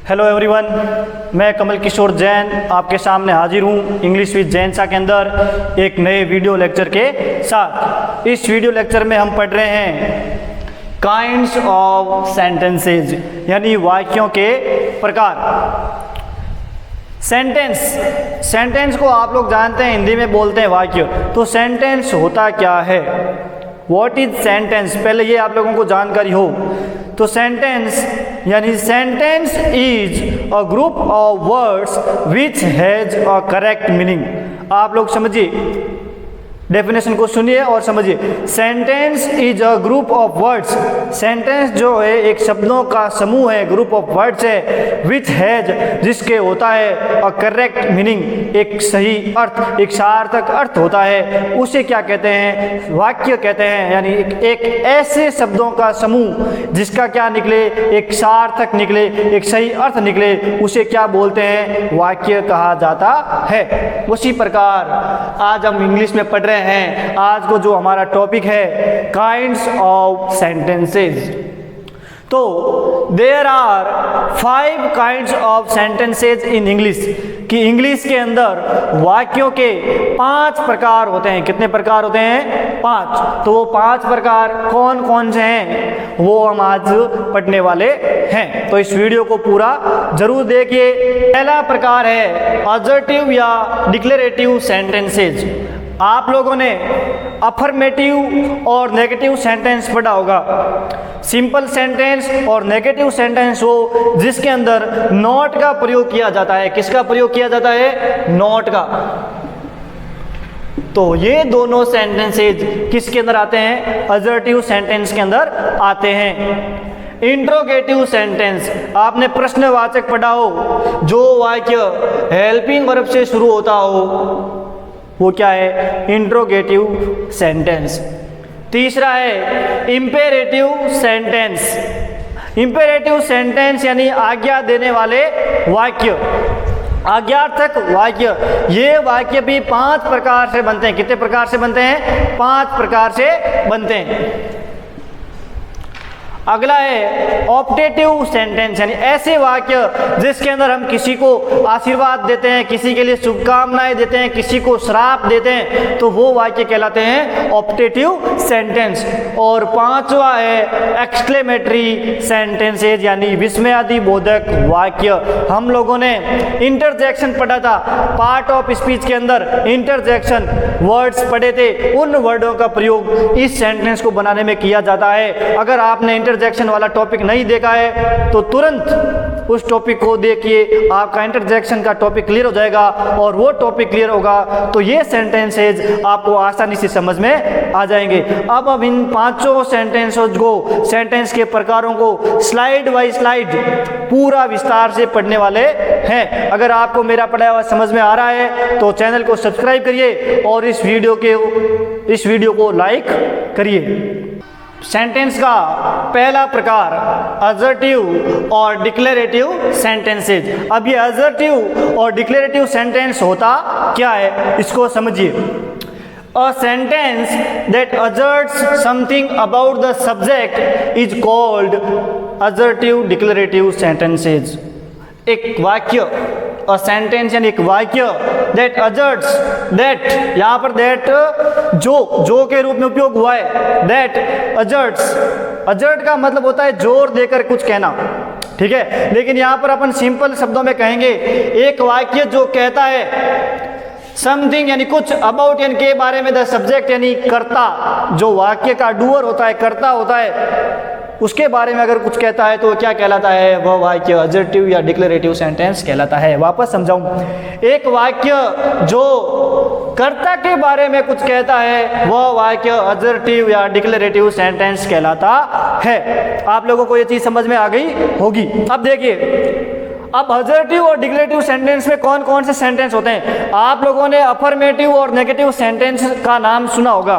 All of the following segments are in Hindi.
हेलो एवरीवन, मैं कमल किशोर जैन आपके सामने हाजिर हूँ इंग्लिश विद जैन सा के अंदर एक नए वीडियो लेक्चर के साथ। इस वीडियो लेक्चर में हम पढ़ रहे हैं काइंड्स ऑफ सेंटेंसेज, यानी वाक्यों के प्रकार। सेंटेंस को आप लोग जानते हैं, हिंदी में बोलते हैं वाक्य। तो सेंटेंस होता क्या है, व्हाट इज सेंटेंस, पहले ये आप लोगों को जानकारी हो। तो sentence is a group of words which has a correct meaning. आप लोग समझिए, डेफिनेशन को सुनिए और समझिए। Sentence is a group of words, sentence जो है एक शब्दों का समूह है, ग्रुप ऑफ वर्ड्स है, विच हैज जिसके होता है अ करेक्ट मीनिंग, एक सही अर्थ, एक सार्थक अर्थ होता है, उसे क्या कहते हैं, वाक्य कहते हैं। यानी एक ऐसे शब्दों का समूह जिसका क्या निकले, एक सार्थक निकले, एक सही अर्थ निकले, उसे क्या बोलते हैं, वाक्य कहा जाता है। उसी प्रकार आज हम इंग्लिश में पढ़ रहे हैं। आज को जो हमारा टॉपिक है काइंड्स ऑफ सेंटेंसेस। तो there are 5 kinds of sentences in English, कि इंग्लिश के अंदर वाक्यों के 5 प्रकार होते हैं। कितने प्रकार होते हैं, 5। तो वो 5 प्रकार कौन कौन से हैं वो हम आज पढ़ने वाले हैं। तो इस वीडियो को पूरा जरूर देखिए। पहला प्रकार है असर्टिव या डिक्लेरेटिव सेंटेंसेज। आप लोगों ने अफर्मेटिव और नेगेटिव सेंटेंस पढ़ा होगा। सिंपल सेंटेंस और नेगेटिव सेंटेंस हो जिसके अंदर नॉट का प्रयोग किया जाता है। किसका प्रयोग किया जाता है, नॉट का। तो ये दोनों सेंटेंसेज किसके अंदर आते हैं, असर्टिव सेंटेंस के अंदर आते हैं। इंट्रोगेटिव सेंटेंस, आपने प्रश्नवाचक पढ़ा हो, जो वाक्य हेल्पिंग वर्ब से शुरू होता हो वो क्या है, इंट्रोगेटिव सेंटेंस। तीसरा है इंपेरेटिव सेंटेंस। इंपेरेटिव सेंटेंस यानी आज्ञा देने वाले वाक्य, आज्ञार्थक वाक्य। ये वाक्य भी 5 प्रकार से बनते हैं। कितने प्रकार से बनते हैं, 5 प्रकार से बनते हैं। अगला है ऑप्टेटिव सेंटेंस, यानी ऐसे वाक्य जिसके अंदर हम किसी को आशीर्वाद देते हैं, किसी के लिए शुभकामनाएं देते हैं, किसी को श्राप देते हैं, तो वो वाक्य कहलाते हैं ऑप्टेटिव सेंटेंस। और 5वां है एक्सक्लेमेटरी सेंटेंसेज, यानी विस्मयादिबोधक वाक्य। हम लोगों ने इंटरजेक्शन पढ़ा था, पार्ट ऑफ स्पीच के अंदर इंटरजेक्शन वर्ड्स पढ़े थे। उन वर्डों का प्रयोग इस सेंटेंस को बनाने में किया जाता है। अगर आपने इंटरजेक्शन वाला टॉपिक नहीं देखा है तो तुरंत उस टॉपिक को देखिए, आपका इंटरजेक्शन का टॉपिक क्लियर हो जाएगा। और वो टॉपिक क्लियर होगा तो ये सेंटेंसेज आपको आसानी से समझ में आ जाएंगे। अब इन 5 सेंटेंसेज को, सेंटेंस के प्रकारों को स्लाइड बाय स्लाइड पूरा विस्तार से पढ़ने वाले हैं। अगर आपको मेरा पढ़ाया हुआ समझ में आ रहा है तो चैनल को सब्सक्राइब करिए और इस वीडियो को लाइक करिए। सेंटेंस का पहला प्रकार असर्टिव और डिक्लेरेटिव सेंटेंसेज। अब ये असर्टिव और डिक्लेरेटिव सेंटेंस होता क्या है, इसको समझिए। A sentence that asserts something about the subject is called assertive declarative sentences। एक वाक्य, a sentence यानी एक वाक्य that asserts, that यहाँ पर that जो के रूप में उपयोग हुआ है, that asserts, assert का मतलब होता है जोर देकर कुछ कहना, ठीक है। लेकिन यहाँ पर अपन सिंपल शब्दों में कहेंगे एक वाक्य जो कहता है समथिंग यानी कुछ, अबाउट यानी के बारे में, द सब्जेक्ट यानी कर्ता, जो वाक्य का डूअर होता है, कर्ता होता है, उसके बारे में अगर कुछ कहता है तो क्या कहलाता है, वह वाक्य असर्टिव या डिक्लेरेटिव सेंटेंस कहलाता है। वापस समझाऊं, एक वाक्य जो कर्ता के बारे में कुछ कहता है वह वाक्य असर्टिव या डिक्लेरेटिव सेंटेंस कहलाता है। आप लोगों को ये चीज समझ में आ गई होगी। अब देखिए, अब असर्टिव और डिक्लेरेटिव सेंटेंस में कौन कौन से सेंटेंस होते हैं। आप लोगों ने अफर्मेटिव और नेगेटिव सेंटेंस का नाम सुना होगा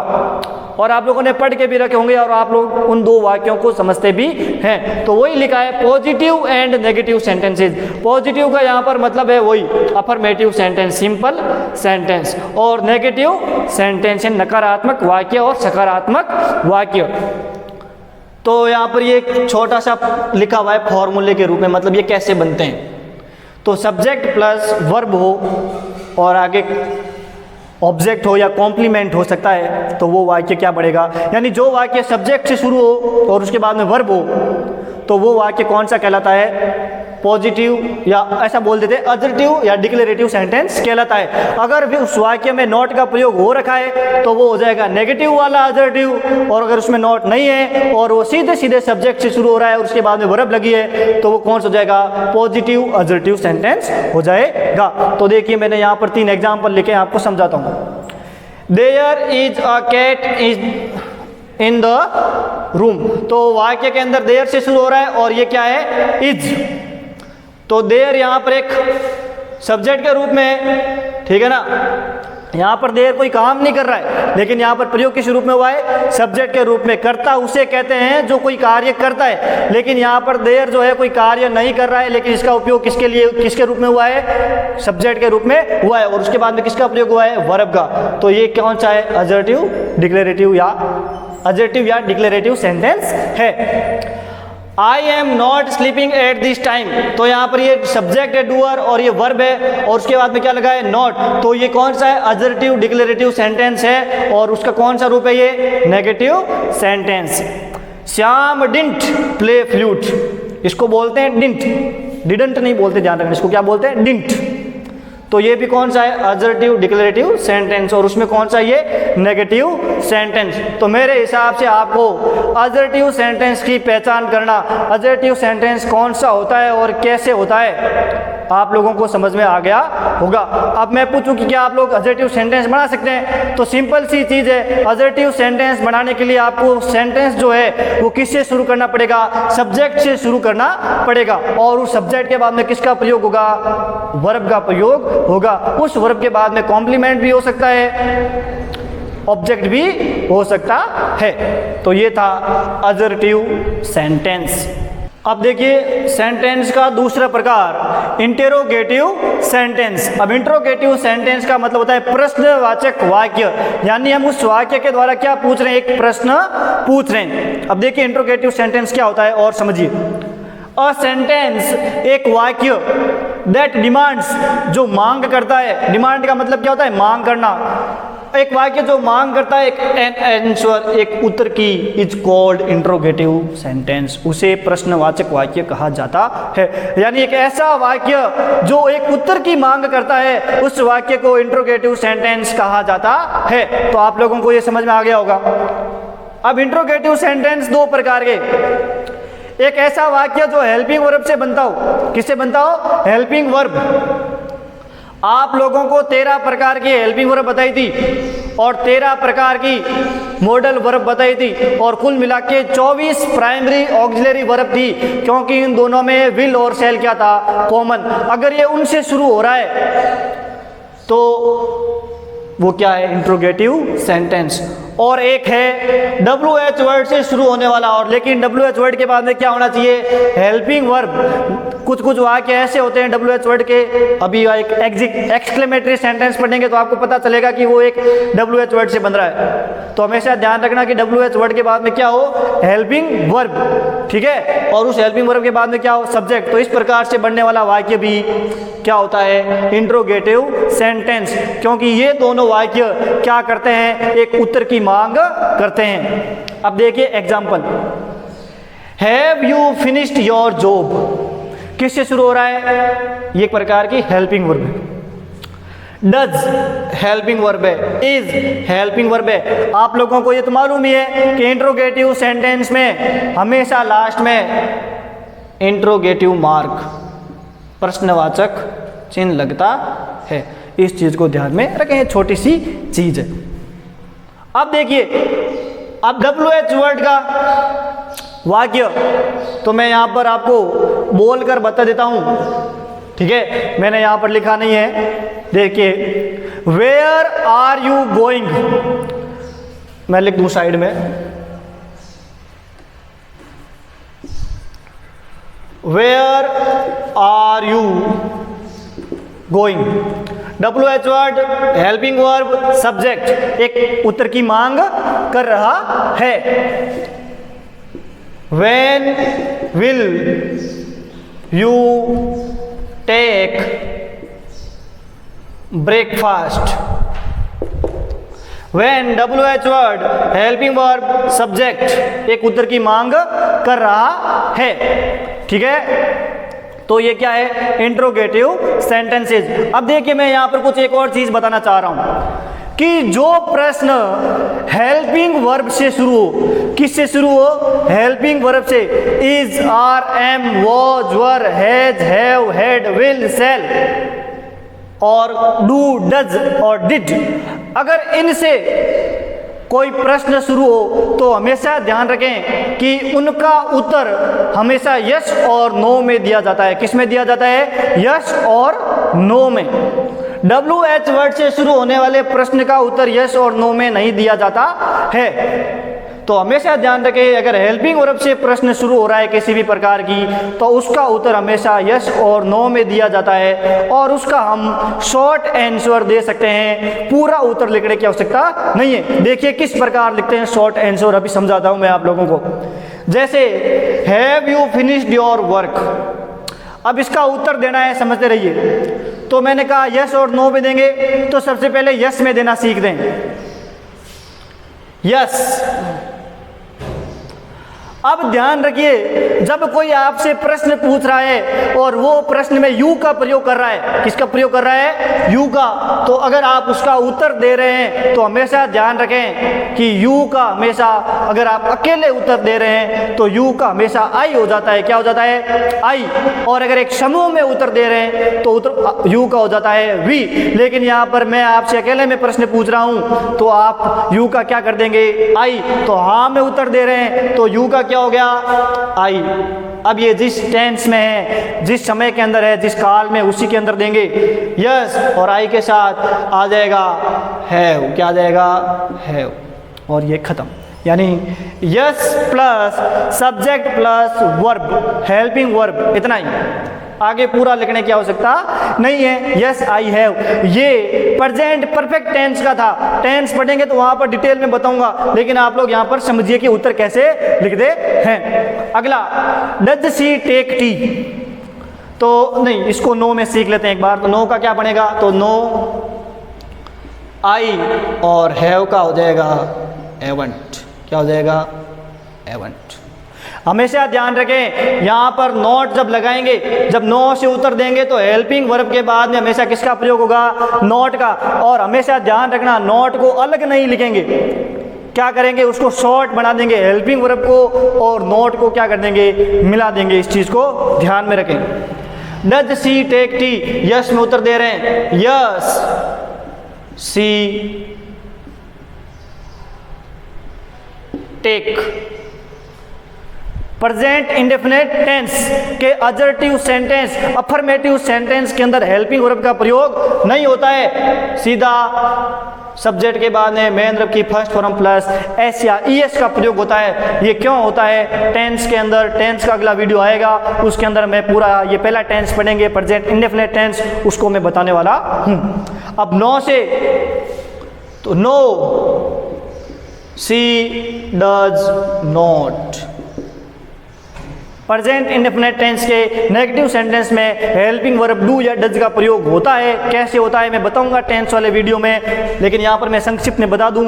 और आप लोगों ने पढ़ के भी रखे होंगे और आप लोग उन 2 वाक्यों को समझते भी हैं। तो वही लिखा है positive and negative sentences. Positive का यहाँ पर मतलब है वही अफर्मेटिव सेंटेंस, सिंपल सेंटेंस, और नेगेटिव सेंटेंस नकारात्मक वाक्य और सकारात्मक वाक्य। तो यहाँ पर ये एक छोटा सा लिखा हुआ है फॉर्मूले के रूप में, मतलब ये कैसे बनते हैं। तो सब्जेक्ट प्लस वर्ब हो और आगे ऑब्जेक्ट हो या कॉम्प्लीमेंट हो सकता है, तो वो वाक्य क्या बढ़ेगा, यानी जो वाक्य सब्जेक्ट से शुरू हो और उसके बाद में वर्ब हो, तो वो वाक्य कौन सा कहलाता है, पॉजिटिव, या ऐसा बोल देते हैं अजर्टिव या डिक्लेरेटिव सेंटेंस कहलाता है। अगर भी उस वाक्य में नॉट का प्रयोग हो रखा है तो वो हो जाएगा नेगेटिव वाला अजर्टिव, और अगर उसमें नॉट नहीं है और वो सीधे सीधे सब्जेक्ट से शुरू हो रहा है और उसके बाद में वर्ब लगी है, तो वो कौन सा हो जाएगा, पॉजिटिव अजर्टिव सेंटेंस हो जाएगा। तो देखिए मैंने यहाँ पर 3 एग्जाम्पल लिखे हैं, आपको समझाता हूँ। There is a cat is in the room, तो वाक्य के अंदर देयर से शुरू हो रहा है और ये क्या है, इज। तो देयर यहाँ पर एक सब्जेक्ट के रूप में है, ठीक है ना, यहाँ पर देयर कोई काम नहीं कर रहा है, लेकिन यहाँ पर प्रयोग किस रूप में हुआ है, सब्जेक्ट के रूप में। करता उसे कहते हैं जो कोई कार्य करता है, लेकिन यहाँ पर देयर जो है कोई कार्य नहीं कर रहा है, लेकिन इसका उपयोग किसके लिए, किसके रूप में हुआ है, सब्जेक्ट के रूप में हुआ है, और उसके बाद में किसका प्रयोग हुआ है, वर्ब का। तो ये कौन सा है, अजर्टिव डिक्लेरेटिव या डिक्लेरेटिव सेंटेंस है। I am not sleeping at this time, तो यहाँ पर ये सब्जेक्ट है डूअर और ये वर्ब है, और उसके बाद में क्या लगा है, नॉट, तो ये कौन सा है, अजर्टिव डिक्लेरेटिव सेंटेंस है, और उसका कौन सा रूप है, ये negative sentence. Shyam didn't play flute, इसको बोलते हैं डिडंट, डिडंट नहीं बोलते, ध्यान रखना, इसको क्या बोलते हैं, डिडंट। तो ये भी कौन सा है, अजर्टिव डिक्लेरेटिव सेंटेंस, और उसमें कौन सा ये नेगेटिव सेंटेंस। तो मेरे हिसाब से आपको अजर्टिव सेंटेंस की पहचान करना, अजर्टिव सेंटेंस कौन सा होता है और कैसे होता है, आप लोगों को समझ में आ गया होगा। अब मैं पूछूं कि क्या आप लोग अजर्टिव सेंटेंस बना सकते हैं, तो सिंपल सी चीज़ है, अजर्टिव सेंटेंस बनाने के लिए आपको सेंटेंस जो है वो किससे शुरू करना पड़ेगा, सब्जेक्ट से शुरू करना पड़ेगा, और उस सब्जेक्ट के बाद में किसका प्रयोग होगा, वर्ब का प्रयोग होगा। उस वर्ब के बाद में कॉम्प्लीमेंट भी हो सकता है, ऑब्जेक्ट भी हो सकता है। तो ये था अजर्टिव सेंटेंस। अब देखिए सेंटेंस का दूसरा प्रकार, इंटेरोगेटिव सेंटेंस। अब इंटेरोगेटिव सेंटेंस का मतलब होता है प्रश्नवाचक वाक्य, यानी हम उस वाक्य के द्वारा क्या पूछ रहे हैं, एक प्रश्न पूछ रहे हैं। अब देखिए इंटेरोगेटिव सेंटेंस क्या होता है और समझिए। अ सेंटेंस, एक वाक्य, दैट डिमांड्स, जो मांग करता है, डिमांड का मतलब क्या होता है, मांग करना, एक वाक्य जो मांग करता है एक एन आंसर, एक उत्तर की, इज कॉल्ड इंट्रोगेटिव सेंटेंस, उसे प्रश्नवाचक वाक्य कहा जाता है। यानी एक ऐसा वाक्य जो एक उत्तर की मांग करता है, उस वाक्य को इंट्रोगेटिव सेंटेंस कहा जाता है। तो आप लोगों को ये समझ में आ गया होगा। अब इंट्रोगेटिव सेंटेंस 2 प्रकार के, एक ऐसा वाक्य जो हेल्पिंग वर्ब से बनता हो, किससे बनता हो, हेल्पिंग वर्ब। आप लोगों को 13 प्रकार की हेल्पिंग वर्ब बताई थी और 13 प्रकार की मॉडल वर्ब बताई थी, और कुल मिला के 24 प्राइमरी ऑक्सिलरी वर्ब थी, क्योंकि इन दोनों में विल और शैल क्या था, कॉमन। अगर ये उनसे शुरू हो रहा है तो वो क्या है, इंट्रोगेटिव सेंटेंस। और एक है WH वर्ड से शुरू होने वाला, और लेकिन WH वर्ड के बाद में क्या होना चाहिए, हेल्पिंग वर्ब। कुछ कुछ वाक्य ऐसे होते हैं WH वर्ड के, अभी एक एक्सक्लेमेटरी सेंटेंस पढ़ेंगे तो आपको पता चलेगा कि वो एक WH वर्ड से बन रहा है। तो हमेशा ध्यान रखना कि WH वर्ड के बाद में क्या हो, हेल्पिंग वर्ब, ठीक है, और उस हेल्पिंग वर्ब के बाद में क्या हो, सब्जेक्ट। तो इस प्रकार से बनने वाला वाक्य भी क्या होता है, इंट्रोगेटिव सेंटेंस, क्योंकि ये दोनों वाक्य क्या करते हैं, एक उत्तर की मांग करते हैं। अब देखिए example, have you finished your job, किससे शुरू हो रहा है, ये एक प्रकार की हेल्पिंग वर्ब है। डज हेल्पिंग वर्ब है, इज हेल्पिंग वर्ब है। आप लोगों को ये तो मालूम ही है कि इंट्रोगेटिव सेंटेंस में हमेशा लास्ट में इंट्रोगेटिव मार्क, प्रश्नवाचक चिन्ह लगता है। इस चीज को ध्यान में रखें, छोटी सी चीज है। अब देखिए, अब WH वर्ड का वाक्य तो मैं यहां पर आपको बोलकर बता देता हूं, ठीक है, मैंने यहां पर लिखा नहीं है। देखिए, वेयर आर यू गोइंग, मैं लिख दूं साइड में, where are you going. WH word, helping verb, subject, एक उत्तर की मांग कर रहा है। When will you take breakfast. When WH word helping verb subject एक उत्तर की मांग कर रहा है। ठीक है, तो ये क्या है, इंट्रोगेटिव सेंटेंसेज। अब देखिए मैं यहां पर कुछ एक और चीज बताना चाह रहा हूं कि जो प्रश्न हेल्पिंग वर्ब से शुरू हो, किससे शुरू हो, हेल्पिंग वर्ब से, is, are, am, was, were, has, have, had, will, shall और डू, डज और डिड, अगर इनसे कोई प्रश्न शुरू हो तो हमेशा ध्यान रखें कि उनका उत्तर हमेशा यस और नो में दिया जाता है। किस में दिया जाता है, यस और नो में। WH वर्ड से शुरू होने वाले प्रश्न का उत्तर यस और नो में नहीं दिया जाता है। तो हमेशा ध्यान रखें, अगर हेल्पिंग वर्ब से प्रश्न शुरू हो रहा है किसी भी प्रकार की, तो उसका उत्तर हमेशा यस और नो में दिया जाता है और उसका हम शॉर्ट आंसर दे सकते हैं, पूरा उत्तर लिखने की आवश्यकता नहीं है। देखिए किस प्रकार लिखते हैं शॉर्ट आंसर, अभी समझाता हूं मैं आप लोगों को। जैसे have you finished your work, अब इसका उत्तर देना है, समझते रहिए। तो मैंने कहा यस और नो में देंगे, तो सबसे पहले यस में देना सीख दें। यस। अब ध्यान रखिए, जब कोई आपसे प्रश्न पूछ रहा है और वो प्रश्न में यू का प्रयोग कर रहा है, किसका प्रयोग कर रहा है, यू का, तो अगर आप उसका उत्तर दे रहे हैं तो हमेशा ध्यान रखें कि यू का हमेशा, अगर आप अकेले उत्तर दे रहे हैं तो यू का हमेशा आई हो जाता है। क्या हो जाता है, आई। और अगर एक समूह में उत्तर दे रहे हैं तो उत्तर यू का हो जाता है वी। लेकिन यहाँ पर मैं आपसे अकेले में प्रश्न पूछ रहा हूँ तो आप यू का क्या कर देंगे, आई। तो हाँ में उत्तर दे रहे हैं तो यू का क्या हो गया, आई। अब ये जिस टेंस में है, जिस समय के अंदर है, जिस काल में, उसी के अंदर देंगे यस और आई के साथ आ जाएगा हैव। क्या आ जाएगा, हैव। और ये खत्म। यानी yes plus subject plus verb, helping verb, इतना ही, आगे पूरा लिखने की आवश्यकता नहीं है। यस आई हैव, ये प्रेजेंट परफेक्ट टेंस का था। टेंस पढ़ेंगे तो वहां पर डिटेल में बताऊंगा, लेकिन आप लोग यहां पर समझिए कि उत्तर कैसे लिखते हैं। अगला, डज शी टेक टी, तो नहीं, इसको नो में सीख लेते हैं एक बार। तो नो का क्या बनेगा, तो नो आई और हैव का हो जाएगा एवंट। क्या हो जाएगा, एवंट। हमेशा ध्यान रखें, यहाँ पर नॉट जब लगाएंगे, जब नो से उत्तर देंगे तो हेल्पिंग वर्ब के बाद में हमेशा किसका प्रयोग होगा, नॉट का। और हमेशा ध्यान रखना, नॉट को अलग नहीं लिखेंगे, क्या करेंगे, उसको शॉर्ट बना देंगे, हेल्पिंग वर्ब को और नॉट को क्या कर देंगे, मिला देंगे। इस चीज को ध्यान में रखें। Does she take tea, yes में उत्तर दे रहे हैं, yes she take. Present indefinite tense के अजर्टिव सेंटेंस, अफर्मेटिव सेंटेंस के अंदर हेल्पिंग वर्ब का प्रयोग नहीं होता है, सीधा सब्जेक्ट के बाद में मेन वर्ब की फर्स्ट फॉर्म प्लस एस या ईएस का प्रयोग होता है। ये क्यों होता है, टेंस के अंदर, टेंस का अगला वीडियो आएगा उसके अंदर मैं पूरा, ये पहला टेंस पढ़ेंगे प्रेजेंट इंडेफिनिट टेंस, उसको मैं बताने वाला हूं। अब नो से, तो no she does not. Present indefinite tense के नेगेटिव सेंटेंस में हेल्पिंग वर्ब डू या डज का प्रयोग होता है। कैसे होता है मैं बताऊंगा टेंस वाले वीडियो में, लेकिन यहाँ पर मैं संक्षिप्त में बता दूं।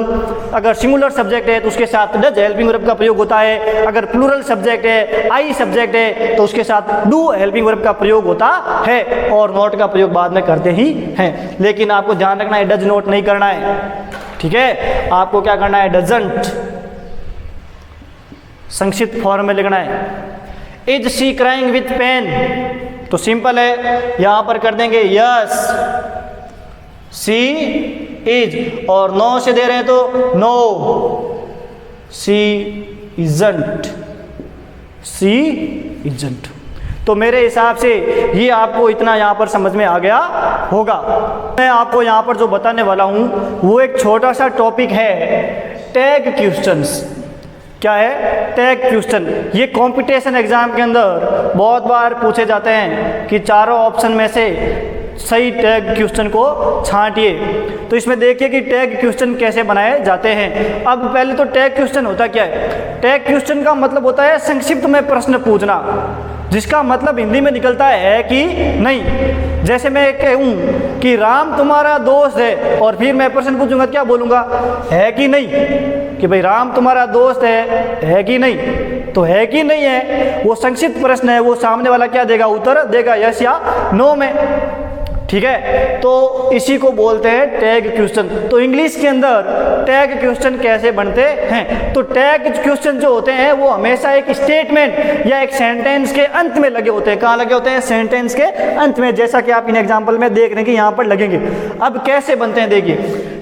अगर सिंगुलर सब्जेक्ट है तो उसके साथ डज हेल्पिंग वर्ब का प्रयोग होता है। अगर प्लूरल सब्जेक्ट है, आई सब्जेक्ट है, तो उसके साथ डू हेल्पिंग वर्ब का प्रयोग होता है और नॉट का प्रयोग बाद में करते ही हैं। लेकिन आपको ध्यान रखना है, डज नॉट नहीं करना है, ठीक है। आपको क्या करना है, डजंट संक्षिप्त फॉर्म में लिखना है। Is she crying with pen, तो सिंपल है, यहां पर कर देंगे यस शी इज, और नो से दे रहे हैं तो no she isn't, she isn't. तो मेरे हिसाब से ये आपको इतना यहाँ पर समझ में आ गया होगा। मैं आपको यहाँ पर जो बताने वाला हूँ वो एक छोटा सा टॉपिक है, टैग क्वेश्चंस। क्या है, टैग क्वेश्चन। ये कंपटीशन एग्जाम के अंदर बहुत बार पूछे जाते हैं कि चारों ऑप्शन में से सही टैग क्वेश्चन को छांटिए। तो इसमें देखिए कि टैग क्वेश्चन कैसे बनाए जाते हैं। अब पहले तो टैग क्वेश्चन होता क्या है? टैग क्वेश्चन का मतलब होता है संक्षिप्त में प्रश्न पूछना, जिसका मतलब हिंदी में निकलता है कि नहीं। जैसे मैं कहूँ कि राम तुम्हारा दोस्त है और फिर मैं प्रश्न पूछूंगा, क्या बोलूँगा? है कि नहीं, कि भाई राम तुम्हारा दोस्त है कि नहीं? तो है कि नहीं है वो संक्षिप्त प्रश्न है, वो सामने वाला क्या देगा? उत्तर देगा यस या नो में। ठीक है, तो इसी को बोलते हैं टैग क्वेश्चन। तो इंग्लिश के अंदर टैग क्वेश्चन कैसे बनते हैं? तो टैग क्वेश्चन जो होते हैं वो हमेशा एक स्टेटमेंट या एक सेंटेंस के अंत में लगे होते हैं। कहाँ लगे होते हैं? सेंटेंस के अंत में, जैसा कि आप इन एग्जाम्पल में देख रहे हैं कि यहाँ पर लगेंगे। अब कैसे बनते हैं देखिए,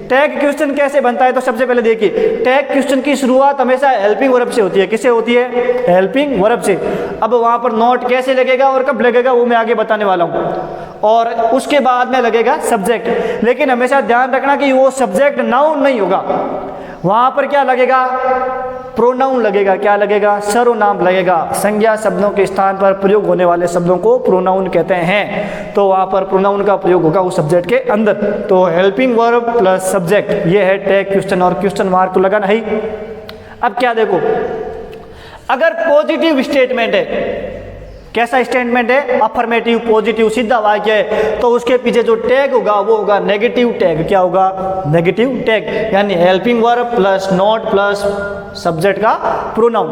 टैग क्वेश्चन कैसे बनता है? तो सबसे पहले देखिए, टैग क्वेश्चन की शुरुआत हमेशा हेल्पिंग वर्ब से होती है। किससे होती है? हेल्पिंग वर्ब से। अब वहाँ पर नॉट कैसे लगेगा और कब लगेगा वो मैं आगे बताने वाला हूँ। और उसके बाद में लगेगा सब्जेक्ट, लेकिन हमेशा ध्यान रखना कि वो सब्जेक्ट नाउन नहीं होगा। वहाँ पर क्या लगेगा? प्रोनाउन लगेगा। क्या लगेगा? सर्वनाम लगेगा। संज्ञा शब्दों के स्थान पर प्रयोग होने वाले शब्दों को प्रोनाउन कहते हैं। तो वहाँ पर प्रोनाउन का प्रयोग होगा उस सब्जेक्ट के अंदर। तो हेल्पिंग वर्ब प्लस सब्जेक्ट, ये है टैग क्वेश्चन। और क्वेश्चन मार्क तो लगा नहीं। अब क्या देखो, अगर पॉजिटिव स्टेटमेंट है, कैसा स्टेटमेंट है? अफर्मेटिव, पॉजिटिव, सीधा वाक्य है, तो उसके पीछे जो टैग होगा वो होगा नेगेटिव टैग। क्या होगा? नेगेटिव टैग, यानी helping verb plus not plus subject का प्रोनाउन।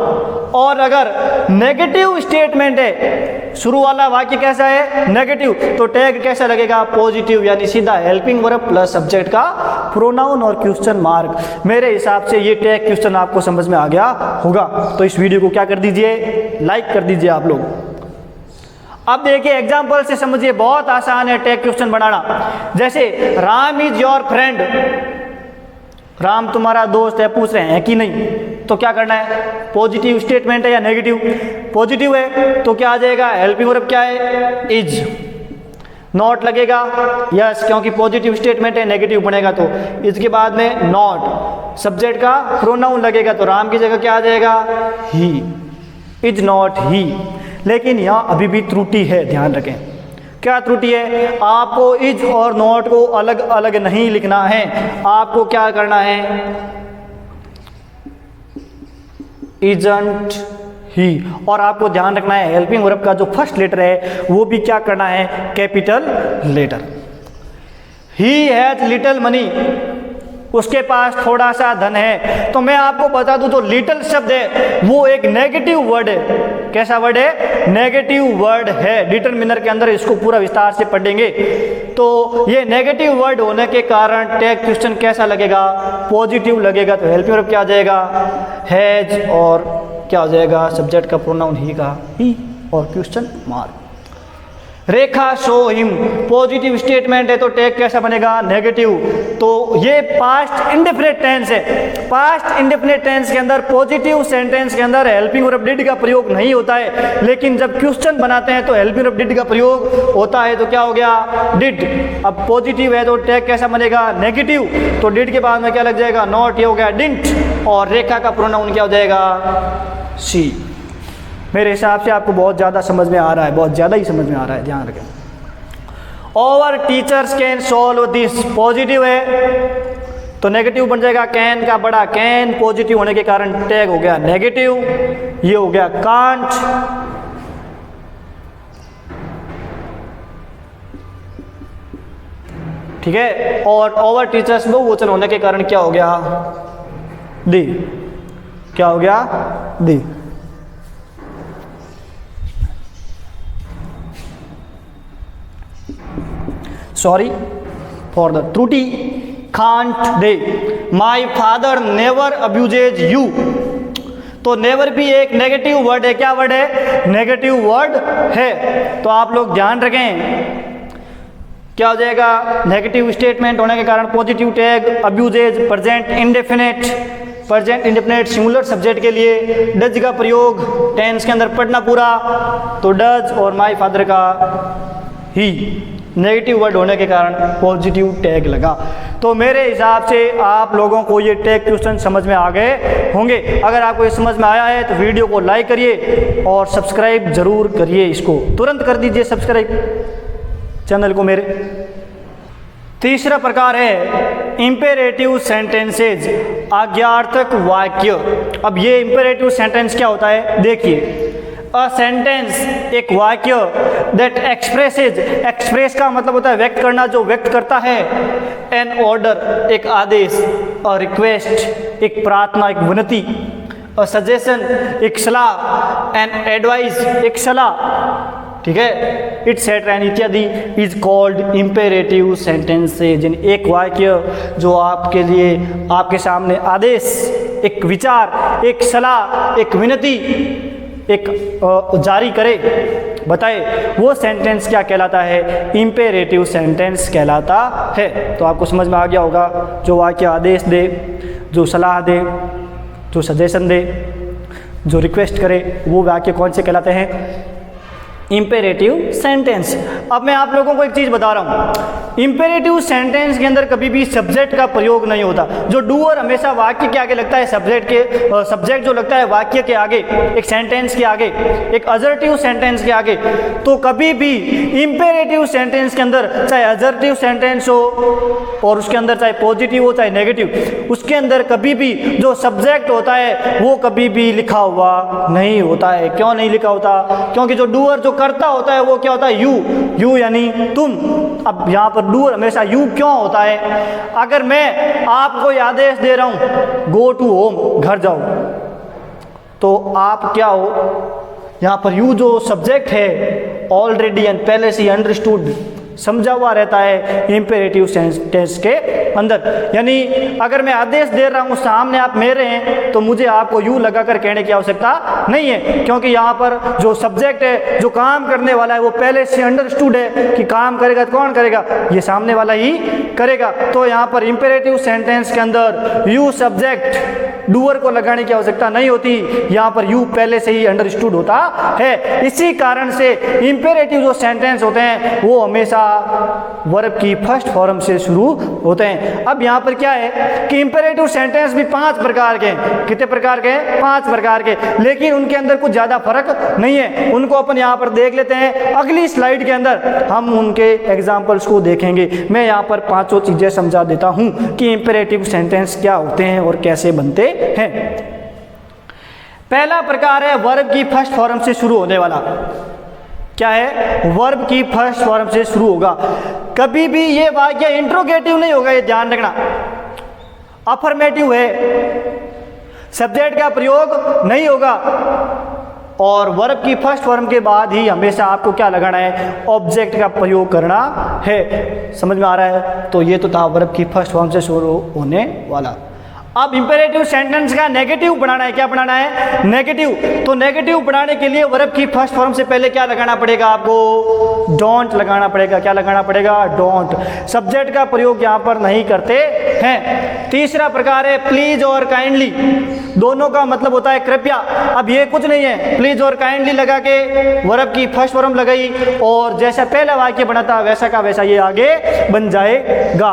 और अगर नेगेटिव स्टेटमेंट है, शुरू वाला वाक्य कैसा है? नेगेटिव, तो टैग कैसा लगेगा? पॉजिटिव, यानी सीधा हेल्पिंग वर्ब प्लस सब्जेक्ट का प्रोनाउन और क्वेश्चन मार्क। मेरे हिसाब से ये टैग क्वेश्चन आपको समझ में आ गया होगा। तो इस वीडियो को क्या कर दीजिए? लाइक कर दीजिए आप लोग। अब देखिए एग्जाम्पल से समझिए, बहुत आसान है टैग क्वेश्चन बनाना। जैसे Ram is your friend, Ram तुम्हारा दोस्त है, पूछ रहे हैं कि नहीं, तो क्या करना है? पॉजिटिव स्टेटमेंट है या नेगेटिव? पॉजिटिव है, तो क्या आ जाएगा? हेल्पिंग वर्ब क्या है? इज। नॉट लगेगा? यस, क्योंकि पॉजिटिव स्टेटमेंट है, नेगेटिव बनेगा तो। इसके बाद में नॉट, सब्जेक्ट का प्रोनाउन लगेगा, तो राम की जगह क्या आ जाएगा? ही। Is not he. लेकिन यहाँ अभी भी त्रुटि है, ध्यान रखें। क्या त्रुटि है? आपको इज और नॉट को अलग अलग नहीं लिखना है। आपको क्या करना है? Isn't he. और आपको ध्यान रखना है हेल्पिंग वर्ब का जो फर्स्ट लेटर है वो भी क्या करना है? Capital letter. He has little money, उसके पास थोड़ा सा धन है। तो मैं आपको बता दूं, जो लिटिल शब्द है वो एक नेगेटिव वर्ड है। कैसा वर्ड है? नेगेटिव वर्ड है। डिटरमिनर के अंदर इसको पूरा विस्तार से पढ़ेंगे। तो ये नेगेटिव वर्ड होने के कारण टैग क्वेश्चन कैसा लगेगा? पॉजिटिव लगेगा। तो हेल्पिंग वर्ब क्या आ जाएगा? हैज, और क्या हो जाएगा? सब्जेक्ट का प्रोनाउन ही का ही, और क्वेश्चन मार्क। रेखा शो हिम, पॉजिटिव स्टेटमेंट है, तो टैग कैसा बनेगा? नेगेटिव। तो ये पास्ट इंडेफिनिट टेंस है। पास्ट इंडेफिनिट टेंस के अंदर, पॉजिटिव सेंटेंस के अंदर हेल्पिंग वर्ब डिड का प्रयोग नहीं होता है, लेकिन जब क्वेश्चन बनाते हैं तो हेल्पिंग वर्ब डिड का प्रयोग होता है। तो क्या हो गया? डिड। अब पॉजिटिव है तो टैग कैसा बनेगा? नेगेटिव। तो डिड के बाद में क्या लग जाएगा? नॉट। ये हो गया डिडंट। और रेखा का प्रोनाउन क्या हो जाएगा? सी। मेरे हिसाब से आपको बहुत ज़्यादा समझ में आ रहा है, बहुत ज़्यादा ही समझ में आ रहा है, ध्यान रखें। Over teachers can solve this, positive है तो नेगेटिव बन जाएगा। कैन का बड़ा कैन, पॉजिटिव होने के कारण टैग हो गया नेगेटिव। ये हो गया कांट। ठीक है, और ओवर टीचर्स बहुवचन होने के कारण क्या हो गया? दी। क्या हो गया? दी। सॉरी फॉर द त्रुटि। Can't they. My father never abuses you, तो नेवर भी एक नेगेटिव वर्ड है। क्या वर्ड है? नेगेटिव वर्ड है। तो आप लोग ध्यान रखें, क्या हो जाएगा? नेगेटिव स्टेटमेंट होने के कारण positive tag. Abuses present indefinite, present indefinite singular subject के लिए डज का प्रयोग टेंस के अंदर पढ़ना पूरा, तो डज। और माई फादर का ही, नेगेटिव वर्ड होने के कारण पॉजिटिव टैग लगा। तो मेरे हिसाब से आप लोगों को ये टैग क्वेश्चन समझ में आ गए होंगे। अगर आपको ये समझ में आया है तो वीडियो को लाइक करिए और सब्सक्राइब जरूर करिए। इसको तुरंत कर दीजिए सब्सक्राइब। चैनल को मेरे। तीसरा प्रकार है इंपेरेटिव सेंटेंसेज, आज्ञार्थक वाक्य। अब ये इंपेरेटिव सेंटेंस क्या होता है, देखिए, अ सेंटेंस, एक वाक्य, दैट एक्सप्रेसेज, एक्सप्रेस का मतलब होता है व्यक्त करना, जो व्यक्त करता है, एन ऑर्डर, एक आदेश, अ रिक्वेस्ट, एक प्रार्थना, एक विनती, अ सजेशन, एक सलाह, एन एडवाइस, एक सलाह, ठीक है, इट्सेट्रा इत्यादि, इज कॉल्ड इंपेरेटिव सेंटेंसेज। एक वाक्य जो आपके लिए, आपके सामने आदेश, एक विचार, एक सलाह, एक विनती, एक जारी करे, बताए, वो सेंटेंस क्या कहलाता है, इंपेरेटिव सेंटेंस कहलाता है। तो आपको समझ में आ गया होगा, जो वाक्य आदेश दे, जो सलाह दे, जो सजेशन दे, जो रिक्वेस्ट करे, वो वाक्य कौन से कहलाते हैं, इंपेरेटिव सेंटेंस। अब मैं आप लोगों को एक चीज़ बता रहा हूँ, इंपेरेटिव सेंटेंस के अंदर कभी भी सब्जेक्ट का प्रयोग नहीं होता। जो डूअर हमेशा वाक्य के आगे लगता है, सब्जेक्ट जो लगता है वाक्य के आगे, एक सेंटेंस के आगे, एक अजर्टिव सेंटेंस के आगे। तो कभी भी इंपेरेटिव सेंटेंस के अंदर, चाहे अजर्टिव सेंटेंस हो और उसके अंदर चाहे पॉजिटिव हो चाहे नेगेटिव, उसके अंदर कभी भी जो सब्जेक्ट होता है वो कभी भी लिखा हुआ नहीं होता है। क्यों नहीं लिखा होता, क्योंकि जो डूअर जो करता होता है वो क्या होता है, यू यानी तुम। अब यहाँ पर डूअर हमेशा यू क्यों होता है, अगर मैं आपको आदेश दे रहा हूं गो टू होम, घर जाओ, तो आप क्या हो, यहाँ पर यू जो सब्जेक्ट है ऑलरेडी एंड पहले से अंडरस्टूड, समझा हुआ रहता है इंपेरेटिव सेंटेंस के अंदर। यानी अगर मैं आदेश दे रहा हूँ, सामने आप मेरे हैं, तो मुझे आपको यू लगाकर कहने की आवश्यकता नहीं है, क्योंकि यहाँ पर जो सब्जेक्ट है, जो काम करने वाला है, वो पहले से अंडरस्टूड है कि काम करेगा तो कौन करेगा, ये सामने वाला ही करेगा। तो यहाँ पर इंपेरेटिव सेंटेंस के अंदर यू सब्जेक्ट डूअर को लगाने की आवश्यकता नहीं होती, यहाँ पर यू पहले से ही अंडरस्टूड होता है। इसी कारण से इंपेरेटिव जो सेंटेंस होते हैं वो हमेशा वर्ब की फर्स्ट फॉर्म से शुरू होते हैं। अब यहाँ पर क्या है कि इंपेरेटिव सेंटेंस भी 5 प्रकार के हैं। कितने प्रकार के हैं, 5 प्रकार के, लेकिन उनके अंदर कुछ ज़्यादा फर्क नहीं है। उनको अपन यहाँ पर देख लेते हैं, अगली स्लाइड के अंदर हम उनके एग्जाम्पल्स को देखेंगे। मैं यहाँ पर 5 चीज़ें समझा देता हूँ कि इंपेरेटिव सेंटेंस क्या होते हैं और कैसे बनते हैं। पहला प्रकार है वर्ब की फर्स्ट फॉर्म से शुरू होने वाला। क्या है, वर्ब की फर्स्ट फॉर्म से शुरू होगा। कभी भी ये वाक्य इंट्रोगेटिव नहीं होगा, ये ध्यान रखना। अफर्मेटिव है, सब्जेक्ट का प्रयोग नहीं होगा, और वर्ब की फर्स्ट फॉर्म के बाद ही हमेशा आपको क्या लगाना है, ऑब्जेक्ट का प्रयोग करना है। समझ में आ रहा है। तो ये तो था वर्ब की फर्स्ट फॉर्म से शुरू होने वाला। अब इंपेरेटिव सेंटेंस का नेगेटिव बनाना है। क्या बनाना है, नेगेटिव। तो नेगेटिव बनाने के लिए वर्ब की फर्स्ट फॉर्म से पहले क्या लगाना पड़ेगा, आपको डोंट लगाना पड़ेगा। क्या लगाना पड़ेगा, डोंट। सब्जेक्ट का प्रयोग यहाँ पर नहीं करते हैं। तीसरा प्रकार है प्लीज और काइंडली। दोनों का मतलब होता है कृपया। अब ये कुछ नहीं है, प्लीज और काइंडली लगा के वर्ब की फर्स्ट फॉर्म लगाई और जैसा पहला वाक्य बना था वैसा का वैसा ये आगे बन जाएगा।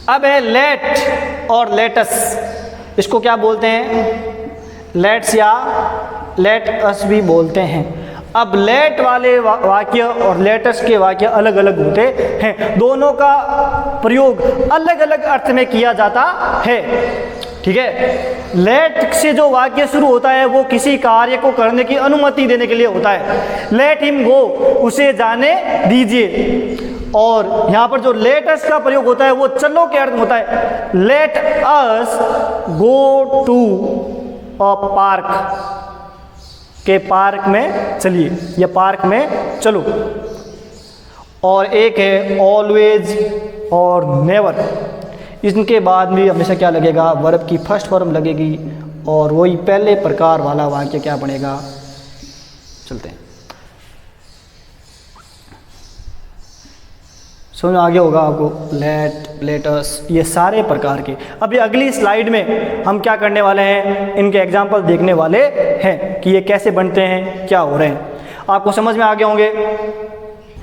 अब है लेट और लेटस। इसको क्या बोलते हैं, लेट्स या लेट अस भी बोलते हैं। अब लेट वाले वाक्य और लेटस के वाक्य अलग अलग होते हैं। दोनों का प्रयोग अलग अलग अर्थ में किया जाता है। ठीक है। लेट से जो वाक्य शुरू होता है वो किसी कार्य को करने की अनुमति देने के लिए होता है। लेट हिम गो, उसे जाने दीजिए। और यहाँ पर जो लेट अस का प्रयोग होता है वो चलो के अर्थ में होता है। Let us go to a park, के पार्क में चलिए, या पार्क में चलो। और एक है ऑलवेज और नेवर। इनके बाद भी हमेशा क्या लगेगा, वर्ब की फर्स्ट फॉर्म लगेगी और वही पहले प्रकार वाला वाक्य क्या बनेगा। चलते हैं, समझ आगे होगा आपको। लेट, लेटस, ये सारे प्रकार के। अब ये अगली स्लाइड में हम क्या करने वाले हैं, इनके एग्जाम्पल देखने वाले हैं कि ये कैसे बनते हैं, क्या हो रहे हैं। आपको समझ में आ गए होंगे।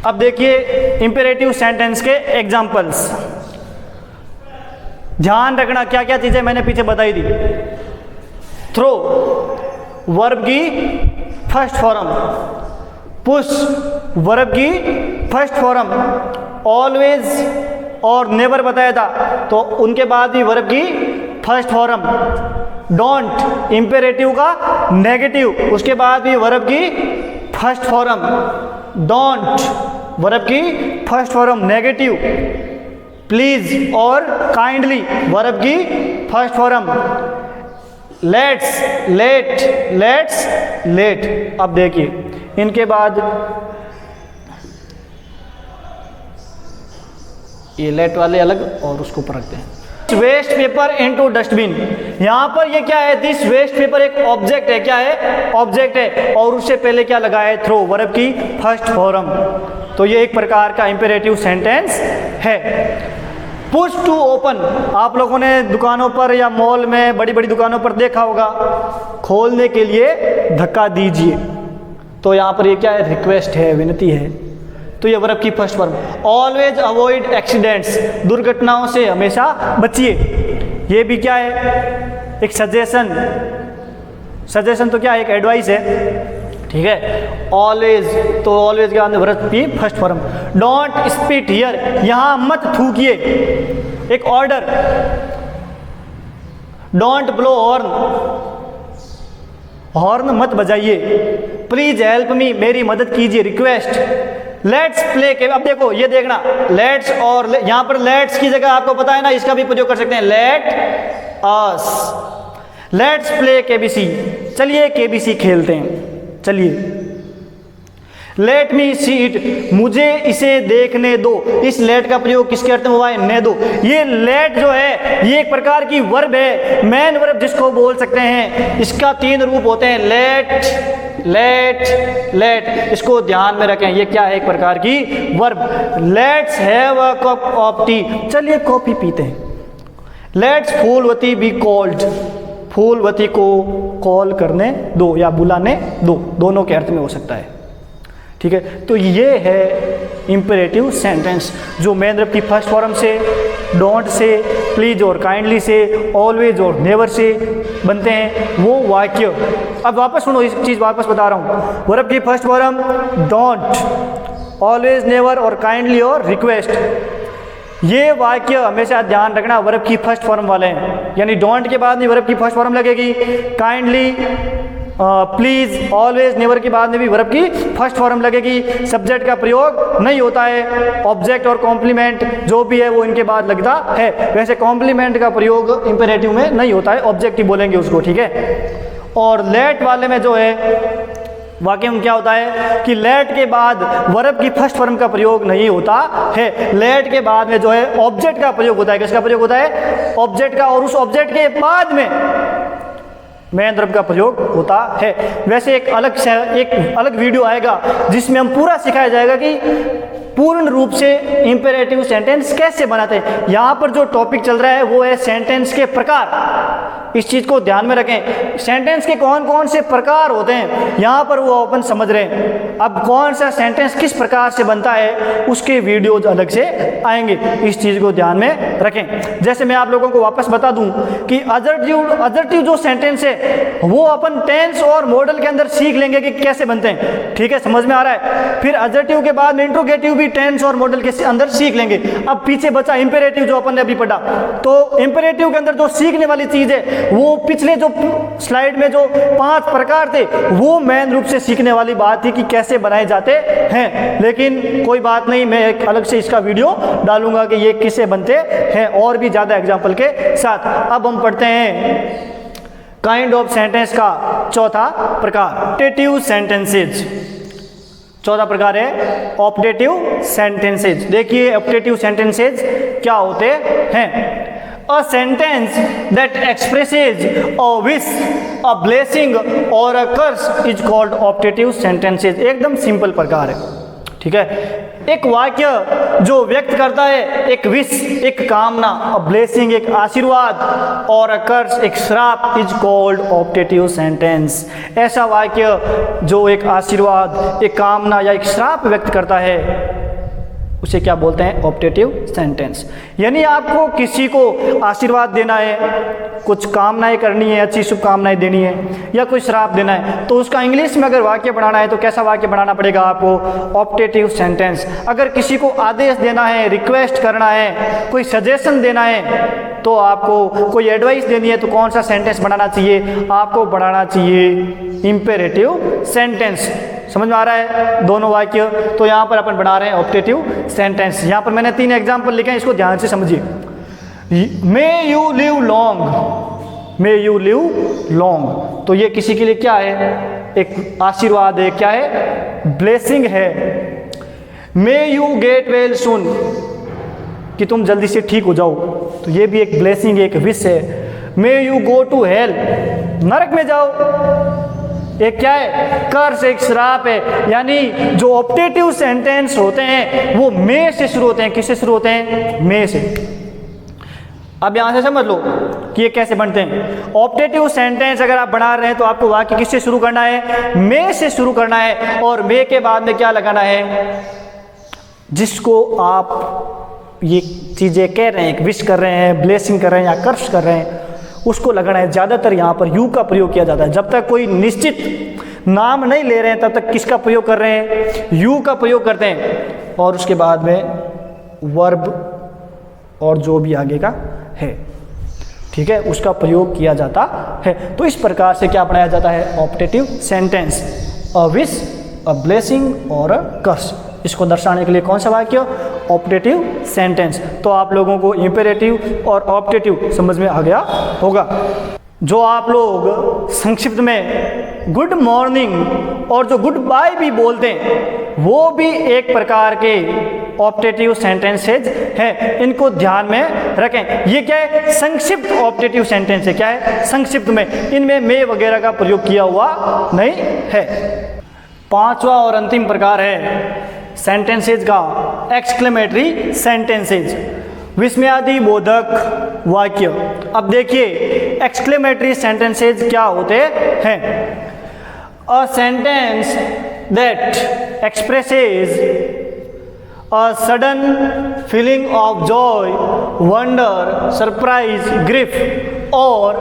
अब देखिए इंपेरेटिव सेंटेंस के एग्जाम्पल्स। ध्यान रखना क्या क्या चीज़ें मैंने पीछे बताई थी। थ्रो वर्ब की फर्स्ट फॉर्म, पुश वर्ब की फर्स्ट फॉर्म ऑलवेज और नेवर बताया था, तो उनके बाद भी वर्ब की फर्स्ट फॉर्म। डोंट इंपेरेटिव का नेगेटिव, उसके बाद भी वर्ब की फर्स्ट फॉर्म। डोंट वर्ब की फर्स्ट फॉर्म नेगेटिव। प्लीज और काइंडली वर्ब की फर्स्ट फॉर्म। Let's, let. अब देखिए इनके बाद ये लेट वाले अलग और उसको ऊपर रखते हैं। Waste paper into dustbin. यहां पर ये क्या है, दिस वेस्ट पेपर एक ऑब्जेक्ट है। क्या है, ऑब्जेक्ट है, और उससे पहले क्या लगा है, थ्रो, वर्ब की फर्स्ट फॉर्म। तो ये एक प्रकार का इंपेरेटिव सेंटेंस है। पुश टू ओपन, आप लोगों ने दुकानों पर या मॉल में बड़ी बड़ी दुकानों पर देखा होगा, खोलने के लिए धक्का दीजिए। तो यहाँ पर ये क्या है, रिक्वेस्ट है, विनती है। तो ये वर्ब की first form. Always avoid accidents, दुर्घटनाओं से हमेशा बचिए। ये भी क्या है, एक सजेशन। सजेशन तो क्या है, एक एडवाइस है, ठीक है। ऑलवेज, तो ऑलवेज के बाद वर्ब की first form. Don't spit here, यहाँ मत थूकिए, एक order. Don't blow horn, horn मत बजाइए। प्लीज हेल्प मी, मेरी मदद कीजिए, रिक्वेस्ट। लेट्स प्ले के, अब देखो ये देखना, लेट्स और यहां पर लेट्स की जगह आपको पता है ना, इसका भी प्रयोग कर सकते हैं, let us. Let's play KBC, चलिए केबीसी खेलते हैं, चलिए। लेट मी सी इट, मुझे इसे देखने दो। इस लेट का प्रयोग किसके अर्थ में हुआ है, ने दो। ये लेट जो है ये एक प्रकार की वर्ब है, मेन वर्ब जिसको बोल सकते हैं। इसका 3 रूप होते हैं, लेट, लेट। इसको ध्यान में रखें, ये क्या है, एक प्रकार की verb. Let's have a cup of T, चलिए कॉफी पीते हैं। Let's Phoolwati be called, Phoolwati को कॉल करने दो या बुलाने दो, दोनों के अर्थ में हो सकता है, ठीक है। तो ये है इंपेरेटिव सेंटेंस जो मेन वर्ब की फर्स्ट फॉर्म से, डोंट से, प्लीज और काइंडली से, ऑलवेज और नेवर से बनते हैं वो वाक्य। अब वापस सुनो, इस चीज़ वापस बता रहा हूँ। वर्ब की first form don't, always, never और काइंडली और रिक्वेस्ट। ये वाक्य हमेशा ध्यान रखना वर्ब की फर्स्ट फॉर्म वाले हैं, यानी डोंट के बाद में वर्ब की फर्स्ट फॉर्म लगेगी, काइंडली, प्लीज, ऑलवेज, नेवर के बाद में भी वर्ब की फर्स्ट फॉर्म लगेगी। सब्जेक्ट का प्रयोग नहीं होता है। ऑब्जेक्ट और कॉम्प्लीमेंट जो भी है वो इनके बाद लगता है। वैसे कॉम्प्लीमेंट का प्रयोग इंपेरेटिव में नहीं होता है, ऑब्जेक्टिव बोलेंगे उसको, ठीक है। और लेट वाले में जो है वाक्य में क्या होता है कि लेट के बाद वर्ब की फर्स्ट फॉर्म का प्रयोग नहीं होता है। लेट के बाद में जो है ऑब्जेक्ट का प्रयोग होता है। किसका प्रयोग होता है, ऑब्जेक्ट का, और उस ऑब्जेक्ट के बाद में मेन वर्ब का प्रयोग होता है। वैसे एक अलग वीडियो आएगा जिसमें हम पूरा सिखाया जाएगा कि पूर्ण रूप से इंपेरेटिव सेंटेंस कैसे बनाते हैं। यहाँ पर जो टॉपिक चल रहा है वो है सेंटेंस के प्रकार। इस चीज़ को ध्यान में रखें, सेंटेंस के कौन कौन से प्रकार होते हैं यहाँ पर वो अपन समझ रहे हैं। अब कौन सा सेंटेंस किस प्रकार से बनता है उसके वीडियोज अलग से आएंगे, इस चीज़ को ध्यान में रखें। जैसे मैं आप लोगों को वापस बता दूं कि अजर्टिव जो सेंटेंस है वो अपन टेंस और मॉडल के अंदर सीख लेंगे कि कैसे बनते हैं, ठीक है, समझ में आ रहा है। फिर अजर्टिव के बाद में इंट्रोगेटिव भी टेंस और मॉडल के अंदर सीख लेंगे। अब पीछे बचा इंपेरेटिव जो अपन ने अभी पढ़ा, तो इंपेरेटिव के अंदर जो सीखने वाली चीज़ है वो पिछले जो स्लाइड में जो 5 प्रकार थे वो मेन रूप से सीखने वाली बात थी कि कैसे बनाए जाते हैं। लेकिन कोई बात नहीं, मैं एक अलग से इसका वीडियो डालूंगा कि ये किससे बनते हैं और भी ज़्यादा एग्जाम्पल के साथ। अब हम पढ़ते हैं काइंड ऑफ सेंटेंस का चौथा प्रकार, ऑप्टेटिव सेंटेंसेज। चौथा प्रकार है ऑप्टेटिव सेंटेंसेज। देखिए ऑप्टेटिव सेंटेंसेज क्या होते हैं। A sentence that expresses a wish, a blessing or a curse is called optative sentences। एकदम सिंपल प्रकार है, ठीक है। एक वाक्य जो व्यक्त करता है एक विश, एक कामना, a blessing एक आशीर्वाद, और a curse एक श्राप, is called optative sentence। ऐसा वाक्य जो एक आशीर्वाद, एक कामना या एक श्राप व्यक्त करता है उसे क्या बोलते हैं? Optative sentence. यानी आपको किसी को आशीर्वाद देना है, कुछ कामनाएं करनी है, अच्छी शुभकामनाएं देनी है, या कोई श्राप देना है, तो उसका इंग्लिश में अगर वाक्य बनाना है तो कैसा वाक्य बनाना पड़ेगा आपको? Optative sentence. अगर किसी को आदेश देना है, रिक्वेस्ट करना है, कोई सजेशन देना है, तो आपको कोई एडवाइस देनी है, तो कौन सा सेंटेंस बनाना चाहिए? आपको बनाना चाहिए इंपेरेटिव सेंटेंस। समझ में आ रहा है दोनों वाक्य? तो यहाँ पर अपन बना रहे हैं ऑप्टेटिव सेंटेंस। यहाँ पर मैंने 3 एग्जाम्पल लिखे हैं, इसको ध्यान से समझिए। May you live long, may you live long, तो ये किसी के लिए क्या है? एक आशीर्वाद है। क्या है? ब्लेसिंग है। May you get well soon, कि तुम जल्दी से ठीक हो जाओ, तो ये भी एक ब्लेसिंग, एक विश है। May you go to hell, नरक में जाओ, एक क्या है? कर्स, एक श्राप है। यानी जो ऑप्टेटिव सेंटेंस होते हैं वो मे से शुरू होते हैं। किससे शुरू होते हैं? मे से। अब यहां से समझ लो कि ये कैसे बनते हैं। ऑप्टेटिव सेंटेंस अगर आप बना रहे हैं तो आपको वाक्य किससे शुरू करना है? मे से शुरू करना है, और मे के बाद में क्या लगाना है? जिसको आप ये चीजें कह रहे हैं, विश कर रहे हैं, ब्लेसिंग कर रहे हैं या कर्स कर रहे हैं, उसको लगाना है। ज़्यादातर यहाँ पर यू का प्रयोग किया जाता है। जब तक कोई निश्चित नाम नहीं ले रहे हैं तब तक किसका प्रयोग कर रहे हैं? यू का प्रयोग करते हैं, और उसके बाद में वर्ब और जो भी आगे का है, ठीक है, उसका प्रयोग किया जाता है। तो इस प्रकार से क्या बनाया जाता है? Optative sentence. A wish, a blessing और अ कर्स, इसको दर्शाने के लिए कौन सा वाक्य? Optative sentence. तो आप लोगों को इंपेरेटिव और ऑप्टेटिव समझ में आ गया होगा। जो आप लोग संक्षिप्त में गुड मॉर्निंग और जो गुड बाय भी बोलते हैं, वो भी एक प्रकार के ऑप्टेटिव सेंटेंसेज हैं। इनको ध्यान में रखें। ये क्या है? संक्षिप्त ऑप्टेटिव सेंटेंस है। क्या है? संक्षिप्त में। इनमें मे वगैरह का प्रयोग किया हुआ नहीं है। 5वां और अंतिम प्रकार है सेंटेंसेज का एक्सक्लेमेटरी सेंटेंसेज, विस्मयादि बोधक वाक्य। अब देखिए एक्सक्लेमेटरी सेंटेंसेज क्या होते हैं। A sentence that expresses a sudden feeling of joy, wonder, surprise, grief और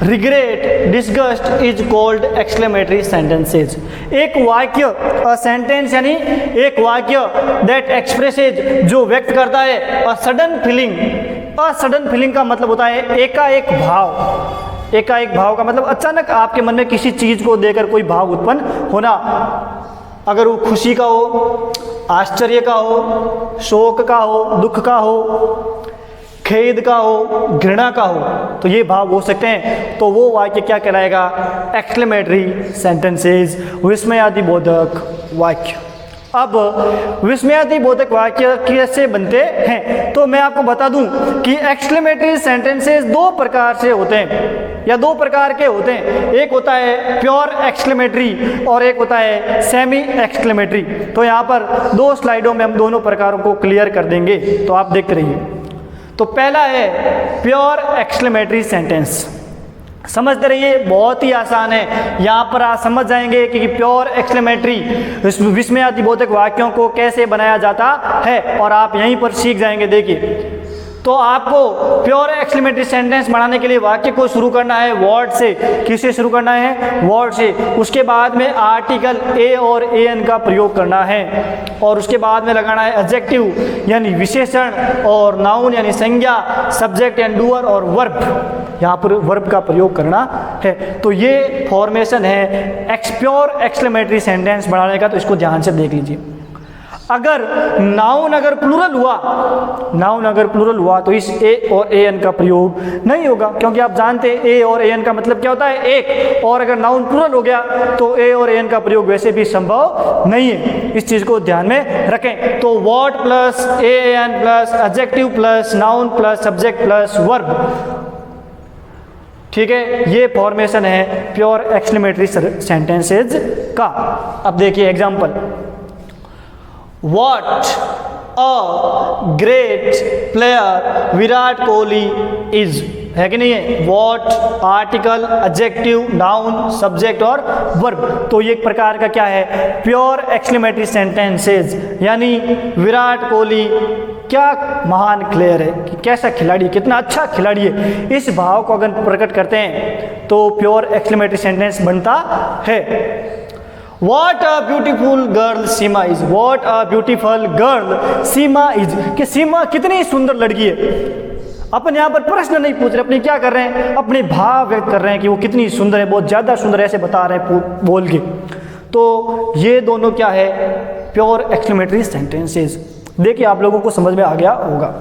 regret, disgust is called exclamatory sentences. एक वाक्य, अ सेंटेंस यानी एक वाक्य दैट एक्सप्रेसेज, जो व्यक्त करता है अ सडन फीलिंग। अ सडन फीलिंग का मतलब होता है एकाएक भाव। एकाएक भाव का मतलब अचानक आपके मन में किसी चीज को देकर कोई भाव उत्पन्न होना। अगर वो खुशी का हो, आश्चर्य का हो, शोक का हो, दुख का हो, खेद का हो, घृणा का हो, तो ये भाव हो सकते हैं। तो वो वाक्य क्या कहलाएगा? एक्सक्लेमेटरी सेंटेंसेस, विस्मयादि बोधक वाक्य। अब विस्मयादि बोधक वाक्य कैसे बनते हैं, तो मैं आपको बता दूं कि एक्सक्लेमेटरी सेंटेंसेस 2 प्रकार से होते हैं, या 2 प्रकार के होते हैं। एक होता है प्योर एक्सक्लेमेटरी और एक होता है सेमी एक्सक्लेमेटरी। तो यहाँ पर 2 स्लाइडों में हम दोनों प्रकारों को क्लियर कर देंगे, तो आप देखते रहिए। तो पहला है प्योर एक्सक्लेमेटरी सेंटेंस। समझते रहिए, बहुत ही आसान है। यहाँ पर आप समझ जाएंगे कि प्योर एक्सक्लेमेटरी विस्मयादि बोधक वाक्यों को कैसे बनाया जाता है, और आप यहीं पर सीख जाएंगे। देखिए, तो आपको प्योर एक्सक्लेमेटरी सेंटेंस बनाने के लिए वाक्य को शुरू करना है वर्ड से। किससे शुरू करना है? वर्ड से। उसके बाद में आर्टिकल ए और एन का प्रयोग करना है, और उसके बाद में लगाना है एडजेक्टिव यानी विशेषण, और नाउन यानी संज्ञा, सब्जेक्ट एंड डूअर, और वर्ब। यहाँ पर वर्ब का प्रयोग करना है। तो ये फॉर्मेशन है प्योर एक्सक्लेमेटरी सेंटेंस बनाने का। तो इसको ध्यान से देख लीजिए। अगर नाउन अगर प्लूरल हुआ तो इस ए और ए एन का प्रयोग नहीं होगा, क्योंकि आप जानते हैं ए और ए एन का मतलब क्या होता है? एक। और अगर नाउन प्लूरल हो गया तो ए और ए एन का प्रयोग वैसे भी संभव नहीं है। इस चीज को ध्यान में रखें। तो word plus a an plus adjective plus noun plus subject plus verb, ठीक है, ये फॉर्मेशन है प्योर एक्सक्लेमेटरी सेंटेंसेज का। अब देखिए example. What a great player Virat Kohli is. है कि नहीं है, what, article, adjective, noun, subject और वर्ब। तो ये एक प्रकार का क्या है, प्योर एक्सक्लेमेटरी सेंटेंसेस, यानी विराट कोहली क्या महान प्लेयर है, कि कैसा खिलाड़ी, कितना अच्छा खिलाड़ी है, इस भाव को अगर प्रकट करते हैं तो प्योर एक्सक्लेमेटरी सेंटेंस बनता है। What a beautiful girl Seema is, What a beautiful girl Seema is, कि सीमा कितनी सुंदर लड़की है। अपन यहाँ पर प्रश्न नहीं पूछ रहे, अपनी क्या कर रहे हैं, अपने भाव व्यक्त कर रहे हैं कि वो कितनी सुंदर है, बहुत ज़्यादा सुंदर, ऐसे बता रहे हैं बोल के। तो ये दोनों क्या है, प्योर एक्सक्लेमेटरी सेंटेंसेस। देखिए आप लोगों को समझ में आ गया होगा।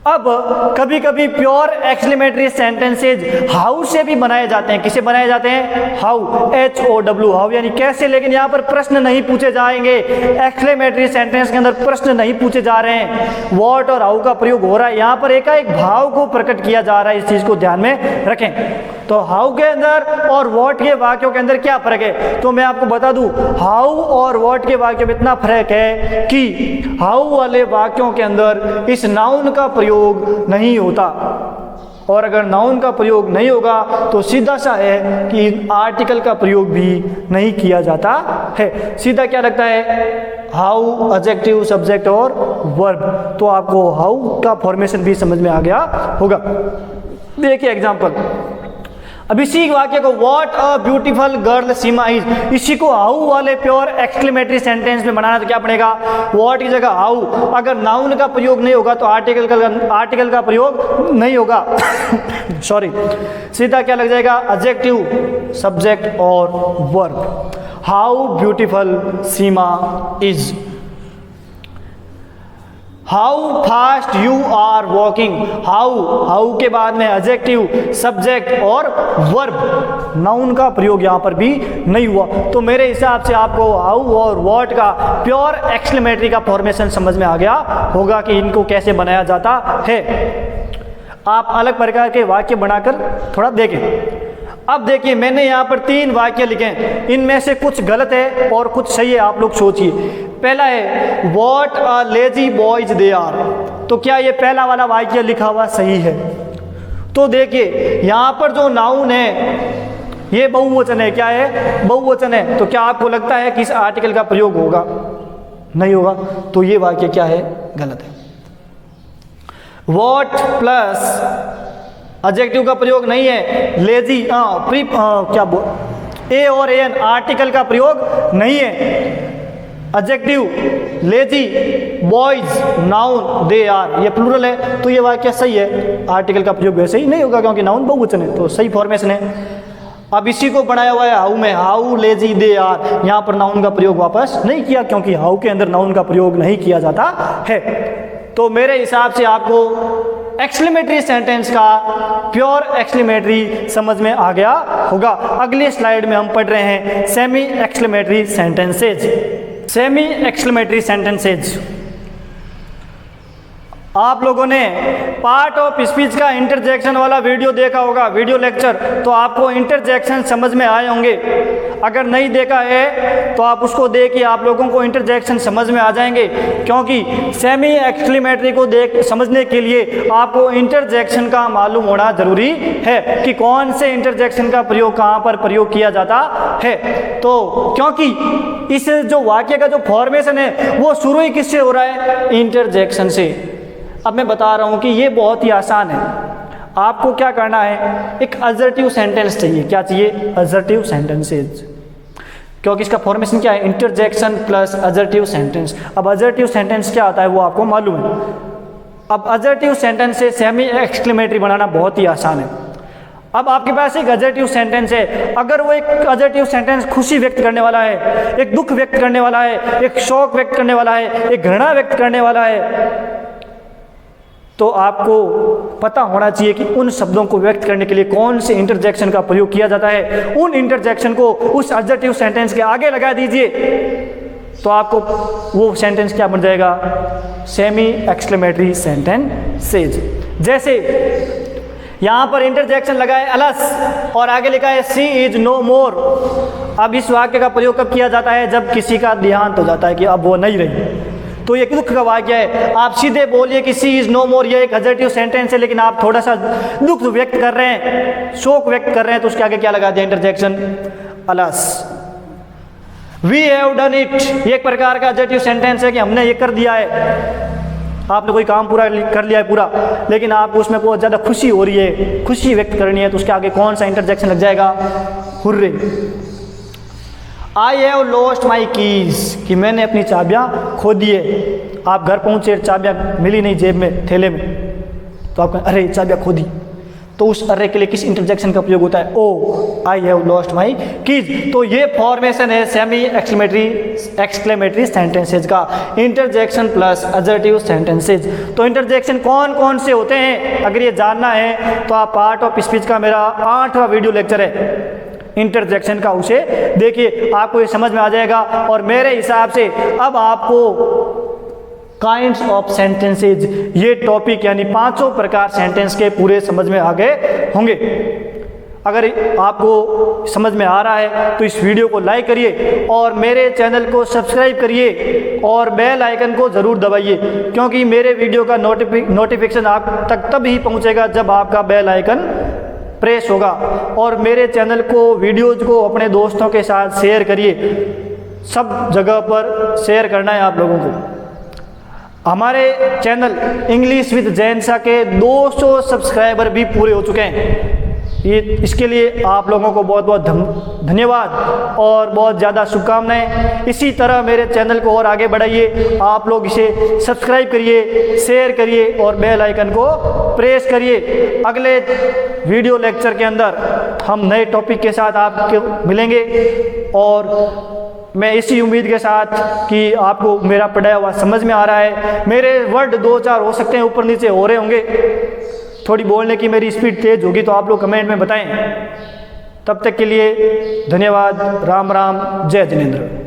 अब कभी कभी प्योर एक्सक्लेमेटरी सेंटेंसेज हाउ से भी बनाए जाते हैं। किसे बनाए जाते हैं, हाउ, HOW, हाउ यानी कैसे। लेकिन यहाँ पर प्रश्न नहीं पूछे जाएंगे, एक्सक्लेमेटरी सेंटेंस के अंदर प्रश्न नहीं पूछे जा रहे हैं, वॉट और हाउ का प्रयोग हो रहा है। यहाँ पर एकाएक भाव को प्रकट किया जा रहा है, इस चीज को ध्यान में रखें। तो हाउ के अंदर और वॉट के वाक्यों के अंदर क्या फर्क है, तो मैं आपको बता दूं, हाउ और वॉट के वाक्यों में इतना फर्क है कि हाउ वाले वाक्यों के अंदर इस नाउन का प्रयोग नहीं होता, और अगर नाउन का प्रयोग नहीं होगा तो सीधा सा है कि आर्टिकल का प्रयोग भी नहीं किया जाता है। सीधा क्या लगता है, हाउ, एडजेक्टिव, सब्जेक्ट और वर्ब। तो आपको हाउ का फॉर्मेशन भी समझ में आ गया होगा। देखिए एग्जांपल, अब इसी वाक्य को what a beautiful girl Seema is, इसी को हाउ वाले प्योर एक्सक्लेमेटरी सेंटेंस में बनाना तो क्या पड़ेगा, व्हाट की जगह हाउ। अगर नाउन का प्रयोग नहीं होगा तो आर्टिकल का प्रयोग नहीं होगा सॉरी, सीधा क्या लग जाएगा, एडजेक्टिव, सब्जेक्ट और verb. How beautiful Seema is, how fast you are walking. How के बाद में एडजेक्टिव, सब्जेक्ट और वर्ब, नाउन का प्रयोग यहां पर भी नहीं हुआ। तो मेरे हिसाब से आपको हाउ और व्हाट का प्योर एक्सक्लेमेटरी का फॉर्मेशन समझ में आ गया होगा कि इनको कैसे बनाया जाता है। आप अलग प्रकार के वाक्य बनाकर थोड़ा देखें। अब देखिए मैंने यहाँ पर 3 वाक्य लिखे हैं, इनमें से कुछ गलत है और कुछ सही है, आप लोग सोचिए। पहला है what a lazy boys they are, तो क्या ये पहला वाला वाक्य लिखा हुआ सही है? तो देखिए यहाँ पर जो नाउन है ये बहुवचन है, क्या है, बहुवचन है। तो क्या आपको लगता है कि इस आर्टिकल का प्रयोग होगा? नहीं होगा। तो ये वाक्य क्या है, गलत है। व्हाट प्लस एडजेक्टिव का प्रयोग नहीं है, लेजी क्या बोल, ए और एन आर्टिकल का प्रयोग नहीं है, adjective lazy, boys noun, they are ये प्लूरल है। तो ये वाक्य सही है, आर्टिकल का प्रयोग वैसे ही नहीं होगा क्योंकि नाउन बहुवचन है, तो सही फॉर्मेशन है। अब इसी को बनाया हुआ है हाउ में, हाउ लेजी दे आर, यहाँ पर नाउन का प्रयोग वापस नहीं किया क्योंकि हाउ के अंदर नाउन का प्रयोग नहीं किया जाता है। तो मेरे हिसाब से आपको एक्सक्लेमेटरी सेंटेंस का प्योर एक्सक्लेमेटरी समझ में आ गया होगा। अगली स्लाइड में हम पढ़ रहे हैं semi exclamatory sentences. Semi exclamatory sentences, आप लोगों ने पार्ट ऑफ स्पीच का इंटरजेक्शन वाला वीडियो देखा होगा, वीडियो लेक्चर, तो आपको इंटरजेक्शन समझ में आए होंगे। अगर नहीं देखा है तो आप उसको देखिए, आप लोगों को इंटरजेक्शन समझ में आ जाएंगे, क्योंकि सेमी एक्सक्लेमेटरी को समझने के लिए आपको इंटरजेक्शन का मालूम होना जरूरी है कि कौन से इंटरजेक्शन का प्रयोग कहाँ पर प्रयोग किया जाता है। तो क्योंकि इस जो वाक्य का जो फॉर्मेशन है वो शुरू ही किससे हो रहा है, इंटरजेक्शन से। अब मैं बता रहा हूं कि ये बहुत ही आसान है। आपको क्या करना है, एक असर्टिव सेंटेंस चाहिए। क्या चाहिए, असर्टिव सेंटेंसेज, क्योंकि इसका फॉर्मेशन क्या है, इंटरजेक्शन प्लस असर्टिव सेंटेंस। अब असर्टिव सेंटेंस क्या आता है वो आपको मालूम है। अब असर्टिव सेंटेंस से सेमी एक्सक्लेमेटरी बनाना बहुत ही आसान है। अब आपके पास एक एडजेक्टिव सेंटेंस है, अगर वो एक एडजेक्टिव सेंटेंस खुशी व्यक्त करने वाला है, एक दुख व्यक्त करने वाला है, एक शौक व्यक्त करने वाला है, एक घृणा व्यक्त करने वाला है, तो आपको पता होना चाहिए कि उन शब्दों को व्यक्त करने के लिए कौन से इंटरजेक्शन का प्रयोग किया जाता है। उन इंटरजेक्शन को उस एडजेक्टिव सेंटेंस के आगे लगा दीजिए तो आपको वो सेंटेंस क्या बन जाएगा, सेमी एक्सक्लेमेटरी सेंटेंसेज। जैसे यहाँ पर इंटरजेक्शन लगा है अलस और आगे लिखा है सी इज नो मोर। अब इस वाक्य का प्रयोग कब किया जाता है, जब किसी का देहांत हो जाता है कि अब वो नहीं रही। तो ये दुख का वाक्य है। आप सीधे बोलिए कि सी इज नो मोर, ये एक एडजेक्टिव सेंटेंस है, लेकिन आप थोड़ा सा दुख व्यक्त कर रहे हैं, शोक व्यक्त कर रहे हैं, तो उसके आगे क्या लगा दिया? Interjection alas. We have done it, ये एक प्रकार का एडजेक्टिव सेंटेंस है कि हमने ये कर दिया है। आपने कोई काम पूरा कर लिया है पूरा, लेकिन आपको उसमें बहुत ज़्यादा खुशी हो रही है, खुशी व्यक्त करनी है, तो उसके आगे कौन सा इंटरजेक्शन लग जाएगा? Hurray. I have lost my keys, कि मैंने अपनी चाबियाँ खो दी है। आप घर पहुँचे, चाबियाँ मिली नहीं जेब में, थैले में, तो आप कहें अरे चाबियाँ खो दी, तो उस अरे के लिए किस इंटरजेक्शन का उपयोग होता है? Oh, I have lost my keys. तो ये फॉर्मेशन है सेमी एक्सक्लेमेटरी सेंटेंसेज का, इंटरजेक्शन प्लस एडजेक्टिव सेंटेंसेज। तो इंटरजेक्शन कौन कौन से होते हैं, अगर ये जानना है तो आप पार्ट ऑफ स्पीच का मेरा 8वां वीडियो लेक्चर है इंटरजेक्शन का, उसे देखिए, आपको ये समझ में आ जाएगा। और मेरे हिसाब से अब आपको काइंड्स ऑफ सेंटेंसेज, ये टॉपिक यानी 5 प्रकार सेंटेंस के पूरे समझ में आ गए होंगे। अगर आपको समझ में आ रहा है तो इस वीडियो को लाइक करिए और मेरे चैनल को सब्सक्राइब करिए और बेल आइकन को ज़रूर दबाइए, क्योंकि मेरे वीडियो का नोटिफिकेशन आप तक तब ही पहुंचेगा जब आपका बेल आइकन प्रेस होगा। और मेरे चैनल को, वीडियोज़ को अपने दोस्तों के साथ शेयर करिए, सब जगह पर शेयर करना है आप लोगों को। हमारे चैनल इंग्लिश विद जैनसा के 200 सब्सक्राइबर भी पूरे हो चुके हैं। ये इसके लिए आप लोगों को बहुत बहुत धन्यवाद और बहुत ज़्यादा शुभकामनाएं। इसी तरह मेरे चैनल को और आगे बढ़ाइए, आप लोग इसे सब्सक्राइब करिए, शेयर करिए और बेल आइकन को प्रेस करिए। अगले वीडियो लेक्चर के अंदर हम नए टॉपिक के साथ आपको मिलेंगे, और मैं इसी उम्मीद के साथ कि आपको मेरा पढ़ाया हुआ समझ में आ रहा है। मेरे वर्ड 2-4 हो सकते हैं ऊपर नीचे हो रहे होंगे, थोड़ी बोलने की मेरी स्पीड तेज होगी तो आप लोग कमेंट में बताएं। तब तक के लिए धन्यवाद। राम राम, जय जिनेंद्र।